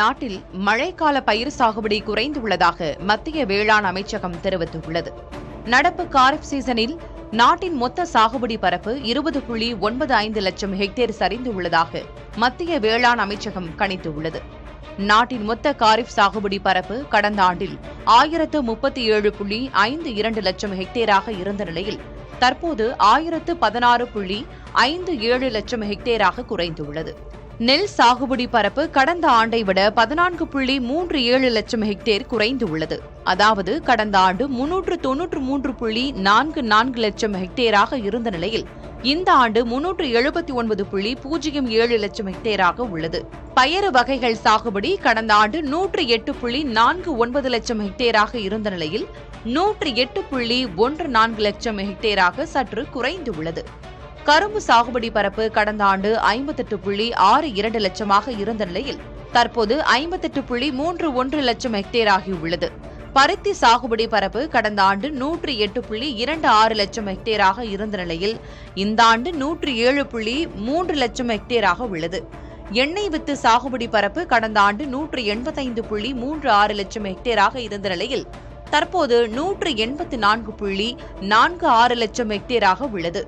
நாட்டில் மழைக்கால பயிர் சாகுபடி குறைந்துள்ளதாக மத்திய வேளாண் அமைச்சகம் தெரிவித்துள்ளது. நடப்பு காரிஃப் சீசனில் நாட்டின் மொத்த சாகுபடி பரப்பு 20.95 லட்சம் ஹெக்டேர் சரிந்துள்ளதாக மத்திய வேளாண் அமைச்சகம் கணித்துள்ளது. நாட்டின் மொத்த காரிஃப் சாகுபடி பரப்பு கடந்த ஆண்டில் 1037.52 லட்சம் ஹெக்டேராக இருந்த நிலையில் தற்போது 1016.57 லட்சம் ஹெக்டேராக குறைந்துள்ளது. நெல் சாகுபடி பரப்பு கடந்த ஆண்டை விட 14.37 லட்சம் ஹெக்டேர் குறைந்துள்ளது. அதாவது கடந்த ஆண்டு 393.44 லட்சம் ஹெக்டேராக இருந்த நிலையில் இந்த ஆண்டு 379.07 லட்சம் ஹெக்டேராக உள்ளது. பயறு வகைகள் சாகுபடி கடந்த ஆண்டு 108.49 லட்சம் ஹெக்டேராக இருந்த நிலையில் 108.14 லட்சம் ஹெக்டேராக சற்று குறைந்துள்ளது. கரும்பு சாகுபடி பரப்பு கடந்த ஆண்டு 58.62 லட்சமாக இருந்த நிலையில் தற்போது 58.31 லட்சம் ஹெக்டேர் ஆகியுள்ளது. பருத்தி சாகுபடி பரப்பு கடந்த ஆண்டு 108.26 லட்சம் ஹெக்டேராக இருந்த நிலையில் இந்த ஆண்டு 107.3 லட்சம் ஹெக்டேராக உள்ளது. எண்ணெய் வித்து சாகுபடி பரப்பு கடந்த ஆண்டு 185.36 லட்சம் ஹெக்டேராக இருந்த நிலையில் தற்போது 184.46 லட்சம் ஹெக்டேராக உள்ளது.